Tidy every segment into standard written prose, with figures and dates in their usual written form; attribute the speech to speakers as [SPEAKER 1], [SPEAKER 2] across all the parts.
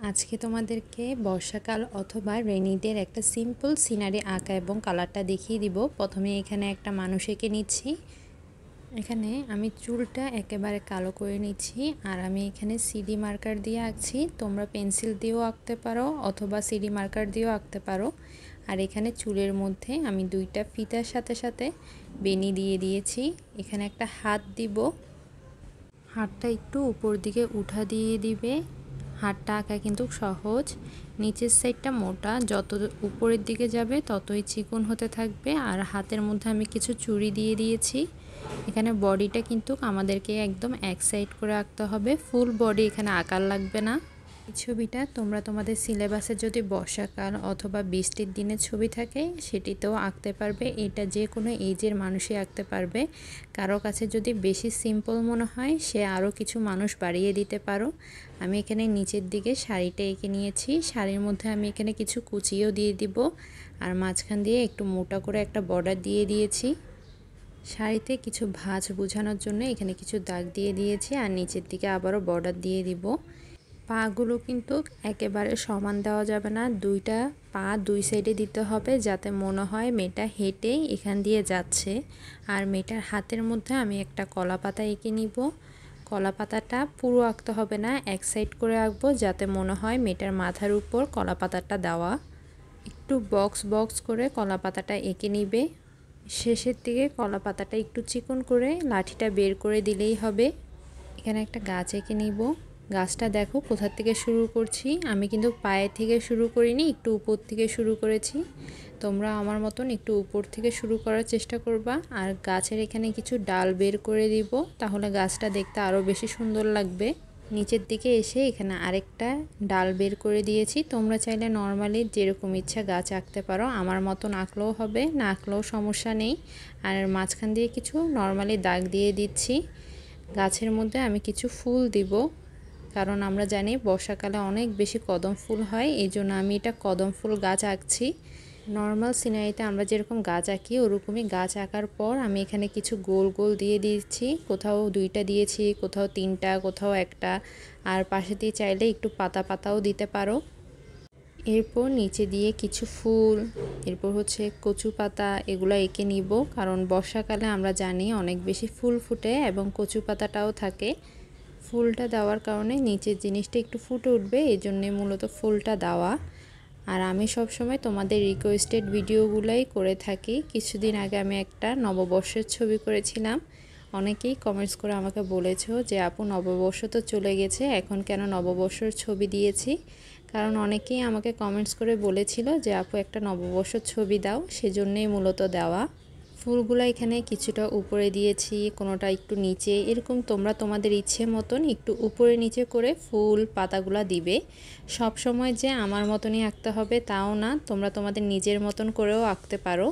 [SPEAKER 1] আজকে তোমাদেরকে বর্ষাকাল অথবা রেইনি ডের একটা সিম্পল সিনারি আঁকা এবং কালারটা দেখিয়ে দিব। প্রথমে এখানে একটা মানুষ এঁকে নিচ্ছি। এখানে আমি চুলটা একেবারে কালো করে নিচ্ছি আর আমি এখানে সিডি মার্কার দিয়ে আঁকছি। তোমরা পেন্সিল দিয়েও আঁকতে পারো অথবা সিডি মার্কার দিয়েও আঁকতে পারো। আর এখানে চুলের মধ্যে আমি দুইটা ফিতার সাথে সাথে বেনি দিয়ে দিয়েছি। এখানে একটা হাত দিব, হাতটা একটু উপর দিকে উঠা দিয়ে দিবে। হাতটা আঁকা কিন্তু সহজ, নিচের সাইডটা মোটা, যত উপরের দিকে যাবে ততই চিকন হতে থাকবে। আর হাতের মধ্যে আমি কিছু চুড়ি দিয়ে দিয়েছি। এখানে বডিটা কিন্তু আমাদেরকে একদম এক সাইড করে আঁকতে হবে, ফুল বডি এখানে আঁকার লাগবে না। এই ছবিটা তোমরা তোমাদের সিলেবাসে যদি বর্ষাকাল অথবা বৃষ্টির দিনের ছবি থাকে সেটিতেও আঁকতে পারবে। এটা যে কোনো এজের মানুষই আঁকতে পারবে। কারো কাছে যদি বেশি সিম্পল মনে হয় সে আরও কিছু মানুষ বাড়িয়ে দিতে পারো। আমি এখানে নিচের দিকে শাড়িটা এঁকে নিয়েছি। শাড়ির মধ্যে আমি এখানে কিছু কুচিও দিয়ে দিব আর মাঝখান দিয়ে একটু মোটা করে একটা বর্ডার দিয়ে দিয়েছি। শাড়িতে কিছু ভাঁজ বোঝানোর জন্য এখানে কিছু দাগ দিয়ে দিয়েছি আর নিচের দিকে আবারও বর্ডার দিয়ে দিব। পাগুলো কিন্তু একেবারে সমান দেওয়া যাবে না, দুইটা পা দুই সাইডে দিতে হবে যাতে মনে হয় মেয়েটা হেঁটে এখান দিয়ে যাচ্ছে। আর মেয়েটার হাতের মধ্যে আমি একটা কলা পাতা এঁকে নিব। কলা পাতাটা পুরো আঁকতে হবে না, এক সাইড করে আঁকবো যাতে মনে হয় মেয়েটার মাথার উপর কলা পাতাটা দেওয়া। একটু বক্স বক্স করে কলা পাতাটা এঁকে নিবে। শেষের দিকে কলা পাতাটা একটু চিকন করে লাঠিটা বের করে দিলেই হবে। এখানে একটা গাছ এঁকে নিব। গাছটা দেখো কোথা থেকে শুরু করছি, আমি কিন্তু পায়ের থেকে শুরু করিনি, একটু উপর থেকে শুরু করেছি। তোমরা আমার মতন একটু উপর থেকে শুরু করার চেষ্টা করবা। আর গাছের এখানে কিছু ডাল বের করে দিব, তাহলে গাছটা দেখতে আরও বেশি সুন্দর লাগবে। নিচের দিকে এসে এখানে আরেকটা ডাল বের করে দিয়েছি। তোমরা চাইলে নর্মালি যেরকম ইচ্ছা গাছ আঁকতে পারো, আমার মতন আঁকলেও হবে, না আঁকলেও সমস্যা নেই। আর মাঝখান দিয়ে কিছু নর্মালি দাগ দিয়ে দিচ্ছি। গাছের মধ্যে আমি কিছু ফুল দিব, কারণ আমরা জানি বর্ষাকালে অনেক বেশি কদম ফুল হয়, এই জন্য আমি এটা কদম ফুল গাছ আঁকছি। নর্মাল সিনারিতে আমরা যেরকম গাছ আঁকি ওরকমই গাছ আঁকার পর আমি এখানে কিছু গোল গোল দিয়ে দিচ্ছি। কোথাও দুইটা দিয়েছি, কোথাও তিনটা, কোথাও একটা। আর পাশে দিয়ে চাইলে একটু পাতা পাতাও দিতে পারো। এরপর নিচে দিয়ে কিছু ফুল, এরপর হচ্ছে কচু পাতা, এগুলো এঁকে নিব। কারণ বর্ষাকালে আমরা জানি অনেক বেশি ফুল ফুটে এবং কচু পাতাটাও থাকে। ফুলটা দেওয়ার কারণে নিচের জিনিসটা একটু ফুটে উঠবে, এই জন্যে মূলত ফুলটা দেওয়া। আর আমি সবসময় তোমাদের রিকোয়েস্টেড ভিডিওগুলাই করে থাকি। কিছুদিন আগে আমি একটা নববর্ষের ছবি করেছিলাম। অনেকেই কমেন্টস করে আমাকে বলেছো যে আপু নববর্ষ তো চলে গেছে, এখন কেন নববর্ষের ছবি দিয়েছি। কারণ অনেকেই আমাকে কমেন্টস করে বলেছিল যে আপু একটা নববর্ষের ছবি দাও, সেজন্যই মূলত দেওয়া। ফুলগুলো এখানে কিছুটা উপরে দিয়েছি, কোনোটা একটু নিচে, এরকম তোমরা তোমাদের ইচ্ছে মতন একটু উপরে নিচে করে ফুল পাতাগুলা দিবে। সব সময় যে আমার মতনই আঁকতে হবে তাও না, তোমরা তোমাদের নিজের মতন করেও আঁকতে পারো।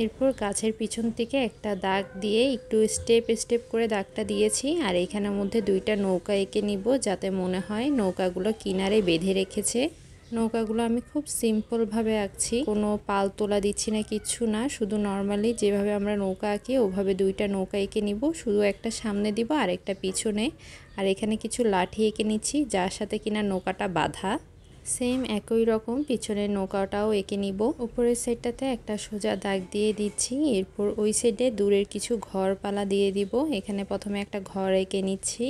[SPEAKER 1] এরপর গাছের পিছন থেকে একটা দাগ দিয়ে একটু স্টেপ স্টেপ করে দাগটা দিয়েছি। আর এখানের মধ্যে দুইটা নৌকা এঁকে নিব যাতে মনে হয় নৌকাগুলো কিনারে বেঁধে রেখেছে। নৌকাগুলো আমি খুব সিম্পলভাবে আঁকছি, কোনো পাল তোলা দিচ্ছি না, কিচ্ছু না। শুধু নর্মালি যেভাবে আমরা নৌকা আঁকি ওভাবে দুইটা নৌকা এঁকে নিব। শুধু একটা সামনে দিব আর একটা পিছনে। আর এখানে কিছু লাঠি এঁকে নিচ্ছি যার সাথে কিনা নৌকাটা বাঁধা। সেম একই রকম পিছনের নৌকাটাও এঁকে নিব। উপরের সাইডটাতে একটা সোজা দাগ দিয়ে দিচ্ছি। এরপর ওই সাইডে দূরের কিছু ঘরপালা দিয়ে দিব। এখানে প্রথমে একটা ঘর এঁকে নিচ্ছি।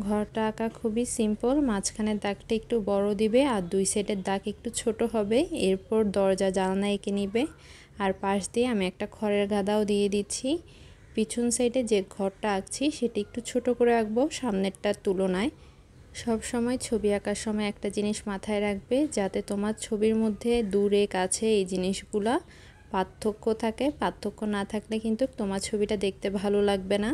[SPEAKER 1] ঘরটা আঁকা খুবই সিম্পল, মাঝখানের দাগটা একটু বড় দিবে আর দুই সাইডের দাগ একটু ছোট হবে। এরপর দরজা জানলা এঁকে নিবে। আর পাশ দিয়ে আমি একটা খড়ের গাদাও দিয়ে দিচ্ছি। পিছন সাইডে যে ঘরটা আঁকছি সেটা একটু ছোট করে আঁকবো সামনেরটার তুলনায়। সব সময় ছবি আঁকার সময় একটা জিনিস মাথায় রাখবে, যাতে তোমার ছবির মধ্যে দূরে কাছে এই জিনিসগুলা পার্থক্য থাকে। পার্থক্য না থাকলে কিন্তু তোমার ছবিটা দেখতে ভালো লাগবে না।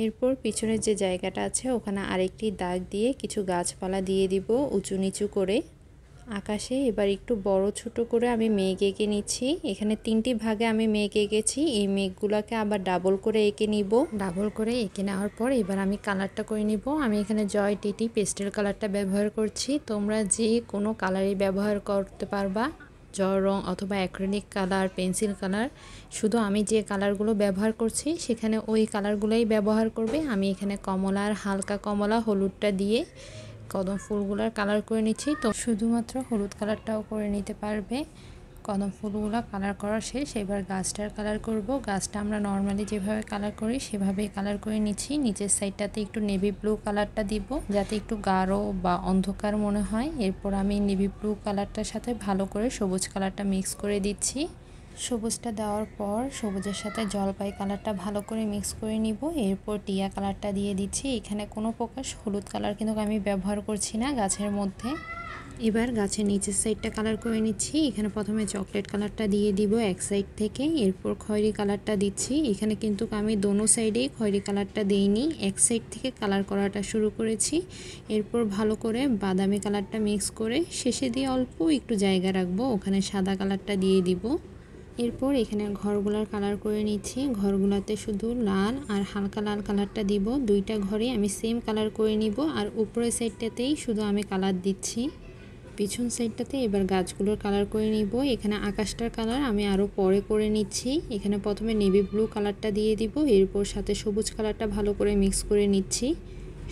[SPEAKER 1] এরপর পিছনের যে জায়গাটা আছে ওখানে আরেকটি দাগ দিয়ে কিছু গাছপালা দিয়ে দিব উঁচু নিচু করে। আকাশে এবার একটু বড় ছোট করে আমি মেঘ এঁকে নিচ্ছি। এখানে তিনটি ভাগে আমি মেঘ এঁকেছি, এই মেঘগুলোকে আবার ডাবল করে এঁকে নিব। ডাবল করে এঁকে নেওয়ার পর এবার আমি কালারটা করে নিব। আমি এখানে জয় টিটি পেস্টেল কালারটা ব্যবহার করছি, তোমরা যে কোনো কালারই ব্যবহার করতে পারবা, জল রং অথবা অ্যাক্রিলিক কালার, পেন্সিল কালার। শুধু আমি যে কালারগুলো ব্যবহার করছি সেখানে ওই কালারগুলোই ব্যবহার করবে। আমি এখানে কমলা আর হালকা কমলা হলুদটা দিয়ে কদম ফুলগুলোর কালার করে নিচ্ছি। তো শুধুমাত্র হলুদ কালারটাও করে নিতে পারবে। কদম ফুলগুলো কালার করা শেষ, এবার গাছটার কালার করব। গাছটা আমরা নর্মালি যেভাবে কালার করি সেভাবেই কালার করে নিচ্ছি। নিচের সাইডটাতে একটু নেভি ব্লু কালারটা দিব যাতে একটু গাঢ় বা অন্ধকার মনে হয়। এরপর আমি নেভি ব্লু কালারটার সাথে ভালো করে সবুজ কালারটা মিক্স করে দিচ্ছি। সবুজটা দেওয়ার পর সবুজের সাথে জলপাই কালারটা ভালো করে মিক্স করে নিব। এরপর টিয়া কালারটা দিয়ে দিচ্ছি। এখানে কোনো প্রকার হলুদ কালার কিন্তু আমি ব্যবহার করছি না গাছের মধ্যে। এবার গাছের নিচের সাইডটা কালার করে নিচ্ছি। এখানে প্রথমে চকলেট কালারটা দিয়ে দিব এক সাইড থেকে, এরপর খয়েরি কালারটা দিচ্ছি। এখানে কিন্তু আমি দোনো সাইডেই খয়েরি কালারটা দিইনি, এক সাইড থেকে কালার করাটা শুরু করেছি। এরপর ভালো করে বাদামি কালারটা মিক্স করে শেষে দিয়ে অল্প একটু জায়গা রাখবো, ওখানে সাদা কালারটা দিয়ে দিব। এরপর এখানে ঘরগুলার কালার করে নিচ্ছি। ঘরগুলাতে শুধু লাল আর হালকা লাল কালারটা দিব। দুইটা ঘরে আমি সেম কালার করে নিব, আর উপরের সাইডটাতেই শুধু আমি কালার দিচ্ছি। পিছন সাইডটাতে এবার গাছগুলোর কালার করে নিব। এখানে আকাশটার কালার আমি আরও পরে করে নিচ্ছি। এখানে প্রথমে নেভি ব্লু কালারটা দিয়ে দিব, এরপর সাথে সবুজ কালারটা ভালো করে মিক্স করে নিচ্ছি।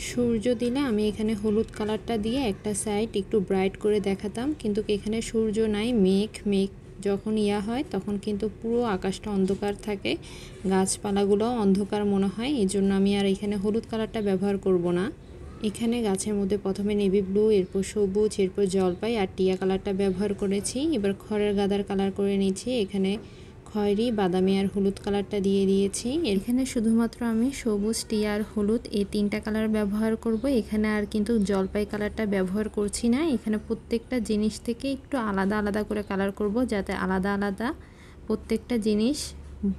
[SPEAKER 1] সূর্য দিলে আমি এখানে হলুদ কালারটা দিয়ে একটা সাইড একটু ব্রাইট করে দেখাতাম, কিন্তু এখানে সূর্য নাই, মেঘ যখন হয় তখন কিন্তু পুরো আকাশটা অন্ধকার থাকে, গাছপালাগুলোও অন্ধকার মনে হয়। এই জন্য আমি আর এখানে হলুদ কালারটা ব্যবহার করব না। এখানে গাছের মধ্যে প্রথমে নেভি ব্লু, এরপর সবুজ, এরপর জলপাই আর টিয়া কালারটা ব্যবহার করেছি। এবার খড়ের গাদার কালার করে নিয়েছি। এখানে খয়েরি, বাদামি আর হলুদ কালারটা দিয়ে দিয়েছি। এখানে শুধুমাত্র আমি সবুজ, টিয়া আর হলুদ এই তিনটা কালার ব্যবহার করব। এখানে আর কিন্তু জলপাই কালারটা ব্যবহার করছি না। এখানে প্রত্যেকটা জিনিস থেকে একটু আলাদা আলাদা করে কালার করব, যাতে আলাদা আলাদা প্রত্যেকটা জিনিস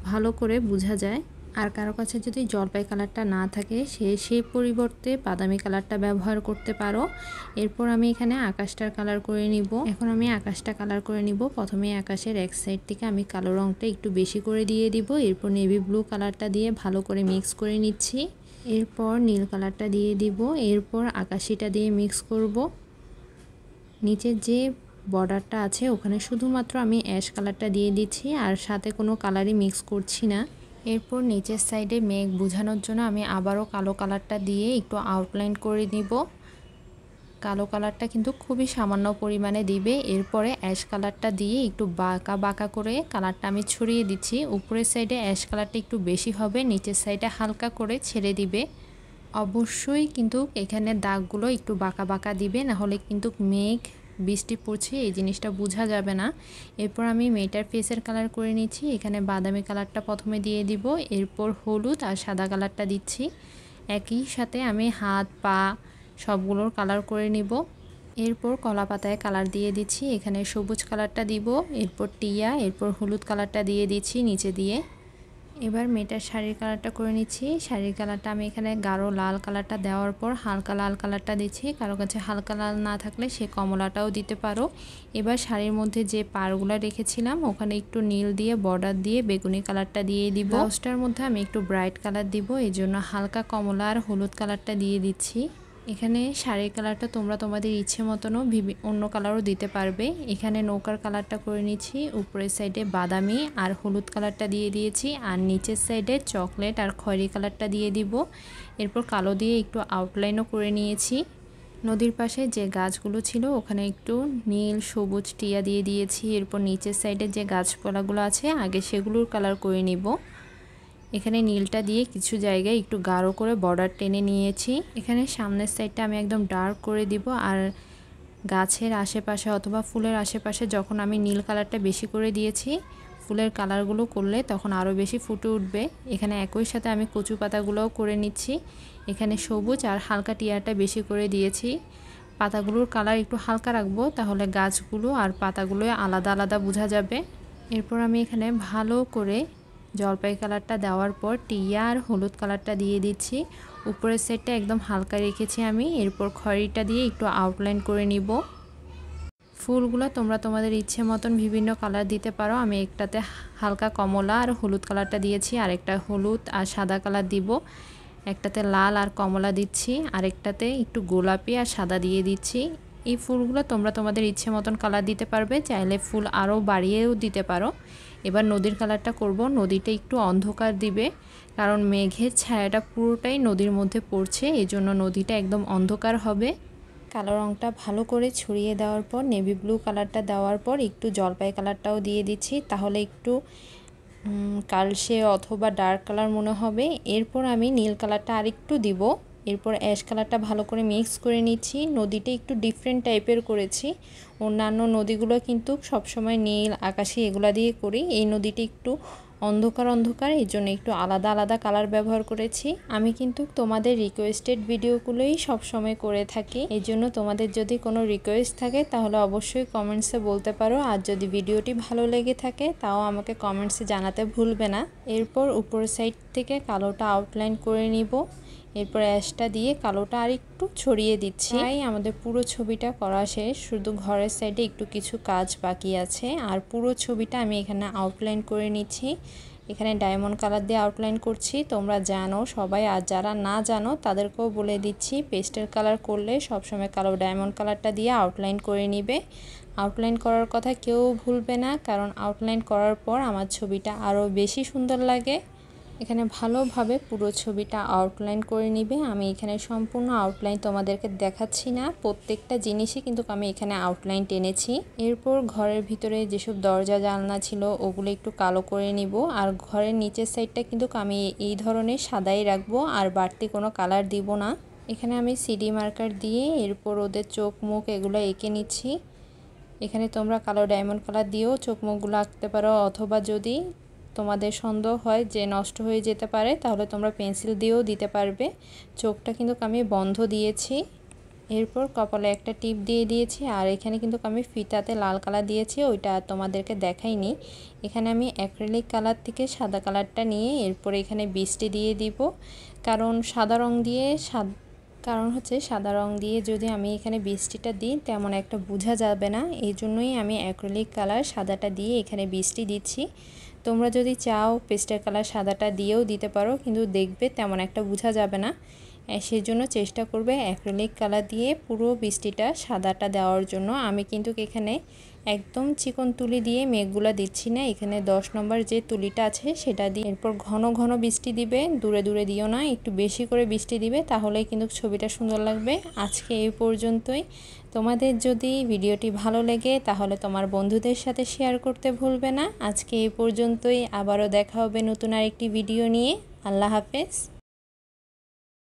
[SPEAKER 1] ভালো করে বোঝা যায়। আর কারো কাছে যদি জলপাই কালারটা না থাকে সেই পরিবর্তে বাদামি কালারটা ব্যবহার করতে পারো। এরপর আমি এখানে আকাশটার কালার করে নিব। এখন আমি আকাশটা কালার করে নিব। প্রথমে আকাশের এক সাইড থেকে আমি কালো রঙটা একটু বেশি করে দিয়ে দিব, এরপর নেভি ব্লু কালারটা দিয়ে ভালো করে মিক্স করে নিচ্ছি। এরপর নীল কালারটা দিয়ে দিব, এরপর আকাশিটা দিয়ে মিক্স করব। নিচের যে বর্ডারটা আছে ওখানে শুধুমাত্র আমি অ্যাশ কালারটা দিয়ে দিচ্ছি, আর সাথে কোনো কালারই মিক্স করছি না। এরপর নিচের সাইডে মেঘ বোঝানোর জন্য আমি আবারও কালো কালারটা দিয়ে একটু আউটলাইন করে নিব। কালো কালারটা কিন্তু খুবই সামান্য পরিমাণে দিবে। এরপরে অ্যাশ কালারটা দিয়ে একটু বাঁকা বাঁকা করে কালারটা আমি ছড়িয়ে দিচ্ছি। উপরের সাইডে অ্যাশ কালারটা একটু বেশি হবে, নিচের সাইডে হালকা করে ছেড়ে দিবে। অবশ্যই কিন্তু এখানে দাগগুলো একটু বাঁকা বাঁকা দিবে, নাহলে কিন্তু মেঘ বৃষ্টি পড়ছে এই জিনিসটা বোঝা যাবে না। এরপর আমি মেয়েটার ফেসের কালার করে নিচ্ছি। এখানে বাদামি কালারটা প্রথমে দিয়ে দিব, এরপর হলুদ আর সাদা কালারটা দিচ্ছি। একই সাথে আমি হাত পা সবগুলোর কালার করে নিব। এরপর কলা পাতায় কালার দিয়ে দিচ্ছি। এখানে সবুজ কালারটা দিব, এরপর টিয়া, এরপর হলুদ কালারটা দিয়ে দিচ্ছি নিচে দিয়ে। এবার মেয়েটার শাড়ির কালারটা করে নিচ্ছি। শাড়ির কালারটা আমি এখানে গাঢ় লাল কালারটা দেওয়ার পর হালকা লাল কালারটা দিচ্ছি। কারো কাছে হালকা লাল না থাকলে সে কমলাটাও দিতে পারো। এবার শাড়ির মধ্যে যে পাড়গুলো রেখেছিলাম ওখানে একটু নীল দিয়ে বর্ডার দিয়ে বেগুনি কালারটা দিয়ে দিব। ব্লাউজটার মধ্যে আমি একটু ব্রাইট কালার দিব, এই জন্য হালকা কমলা আর হলুদ কালারটা দিয়ে দিচ্ছি। এখানে শাড়ির কালারটা তোমরা তোমাদের ইচ্ছে মতনও অন্য কালারও দিতে পারবে। এখানে নৌকার কালারটা করে নিচ্ছি। উপরের সাইডে বাদামি আর হলুদ কালারটা দিয়ে দিয়েছি, আর নিচের সাইডে চকলেট আর খয়েরি কালারটা দিয়ে দিব। এরপর কালো দিয়ে একটু আউটলাইনও করে নিয়েছি। নদীর পাশে যে গাছগুলো ছিল ওখানে একটু নীল, সবুজ, টিয়া দিয়ে দিয়েছি। এরপর নিচের সাইডে যে গাছপালাগুলো আছে আগে সেগুলোর কালার করে নিব। এখানে নীলটা দিয়ে কিছু জায়গায় একটু গাঢ় করে বর্ডার টেনে নিয়েছি। এখানে সামনের সাইডটা আমি একদম ডার্ক করে দিব, আর গাছের আশেপাশে অথবা ফুলের আশেপাশে যখন আমি নীল কালারটা বেশি করে দিয়েছি, ফুলের কালারগুলো করলে তখন আরও বেশি ফুটে উঠবে। এখানে একই সাথে আমি কচু পাতাগুলোও করে নিচ্ছি। এখানে সবুজ আর হালকা টিয়াটা বেশি করে দিয়েছি। পাতাগুলোর কালার একটু হালকা রাখবো, তাহলে গাছগুলো আর পাতাগুলো আলাদা আলাদা বোঝা যাবে। এরপর আমি এখানে ভালো করে জলপাই কালারটা দেওয়ার পর টিয়া আর হলুদ কালারটা দিয়ে দিচ্ছি। উপরের সাইডটা একদম হালকা রেখেছি আমি। এরপর খয়েরিটা দিয়ে একটু আউটলাইন করে নিব। ফুলগুলো তোমরা তোমাদের ইচ্ছে মতন বিভিন্ন কালার দিতে পারো। আমি একটাতে হালকা কমলা আর হলুদ কালারটা দিয়েছি, আরেকটা হলুদ আর সাদা কালার দিব, একটাতে লাল আর কমলা দিচ্ছি, আরেকটাতে একটু গোলাপি আর সাদা দিয়ে দিচ্ছি। এই ফুলগুলো তোমরা তোমাদের ইচ্ছে মতন কালার দিতে পারবে, চাইলে ফুল আরও বাড়িয়েও দিতে পারো। এবার নদীর কালারটা করব। নদীটা একটু অন্ধকার দিবে, কারণ মেঘের ছায়াটা পুরোটাই নদীর মধ্যে পড়ছে, এই জন্য নদীটা একদম অন্ধকার হবে। কালো রঙটা ভালো করে ছড়িয়ে দেওয়ার পর নেভি ব্লু কালারটা দেওয়ার পর একটু জলপাই কালারটাও দিয়ে দিচ্ছি, তাহলে একটু কালসে অথবা ডার্ক কালার মনে হবে। এরপর আমি নীল কালারটা আরেকটু দিব। এরপর অ্যাশ কালারটা ভালো করে মিক্স করে নিচ্ছি। নদীটা একটু ডিফারেন্ট টাইপের করেছি, অন্যান্য নদীগুলো কিন্তু সবসময় নীল আকাশি এগুলা দিয়ে করি, এই নদীটা একটু অন্ধকার অন্ধকার, এই জন্য একটু আলাদা আলাদা কালার ব্যবহার করেছি। আমি কিন্তু তোমাদের রিকোয়েস্টেড ভিডিওগুলোই সবসময় করে থাকি, এই জন্য তোমাদের যদি কোনো রিকোয়েস্ট থাকে তাহলে অবশ্যই কমেন্টসে বলতে পারো। আর যদি ভিডিওটি ভালো লেগে থাকে তাও আমাকে কমেন্টসে জানাতে ভুলবে না। এরপর উপরের সাইড থেকে কালোটা আউটলাইন করে নিব। এরপর অ্যাশটা দিয়ে কালোটা আর একটু ছড়িয়ে দিচ্ছি। তাই আমাদের পুরো ছবিটা করা শেষ, শুধু ঘরের সাইডে একটু কিছু কাজ বাকি আছে। আর পুরো ছবিটা আমি এখানে আউটলাইন করে নিচ্ছি। এখানে ডায়মন্ড কালার দিয়ে আউটলাইন করছি, তোমরা জানো সবাই, আর যারা না জানো তাদেরকেও বলে দিচ্ছি, পেস্টেল কালার করলে সবসময় কালো ডায়মন্ড কালারটা দিয়ে আউটলাইন করে নিবে। আউটলাইন করার কথা কেউ ভুলবে না, কারণ আউটলাইন করার পর আমার ছবিটা আরও বেশি সুন্দর লাগে। এখানে ভালোভাবে পুরো ছবিটা আউটলাইন করে নিবে। আমি এখানে সম্পূর্ণ আউটলাইন তোমাদেরকে দেখাচ্ছি না, প্রত্যেকটা জিনিসই কিন্তু আমি এখানে আউটলাইন টেনেছি। এরপর ঘরের ভিতরে যেসব দরজা জানলা ছিল ওগুলো একটু কালো করে নিব। আর ঘরের নিচের সাইডটা কিন্তু আমি এই ধরনের সাদাই রাখবো, আর বাড়তি কোনো কালার দিব না। এখানে আমি সিডি মার্কার দিয়ে এরপর ওদের চোখ মুখ এগুলো এঁকে নিচ্ছি। এখানে তোমরা কালো ডায়মন্ড কালার দিয়েও চোখ মুখগুলো আঁকতে পারো, অথবা যদি তোমাদের সন্দেহ হয় যে নষ্ট হয়ে যেতে পারে তাহলে তোমরা পেন্সিল দিয়েও দিতে পারবে। চোখটা কিন্তু আমি বন্ধ দিয়েছি। এরপর কপালে একটা টিপ দিয়ে দিয়েছি, আর এখানে কিন্তু আমি ফিতাতে লাল কালার দিয়েছি, ওইটা তোমাদেরকে দেখাইনি। এখানে আমি অ্যাক্রিলিক কালার থেকে সাদা কালারটা নিয়ে এরপর এখানে বৃষ্টি দিয়ে দিব, কারণ সাদা রং দিয়ে সাদা রং দিয়ে যদি আমি এখানে বৃষ্টিটা দিই তেমন একটা বোঝা যাবে না, এই জন্যই আমি অ্যাক্রিলিক কালার সাদাটা দিয়ে এখানে বৃষ্টি দিচ্ছি। তোমরা যদি চাও পেস্টেল কালার সাদাটা দিয়েও দিতে পারো, কিন্তু দেখবে তেমন একটা বোঝা যাবে না, সেই জন্য চেষ্টা করবে অ্যাক্রিলিক কালার দিয়ে পুরো বৃষ্টিটা সাদাটা দেওয়ার জন্য। আমি কিন্তু এখানে একদম চিকন তুলি দিয়ে মেঘগুলা দিচ্ছি না, এখানে 10 নম্বর যে তুলিটা আছে সেটা দিয়ে এরপর ঘন ঘন বৃষ্টি দিবে, দূরে দূরে দিও না, একটু বেশি করে বৃষ্টি দিবে, তাহলেই কিন্তু ছবিটা সুন্দর লাগবে। আজকে এই পর্যন্তই। তোমাদের যদি ভিডিওটি ভালো লাগে তাহলে তোমার বন্ধুদের সাথে শেয়ার করতে ভুলবে না। আজকে এই পর্যন্তই, আবারও দেখা হবে নতুন আরেকটি ভিডিও নিয়ে। আল্লাহ হাফেজ।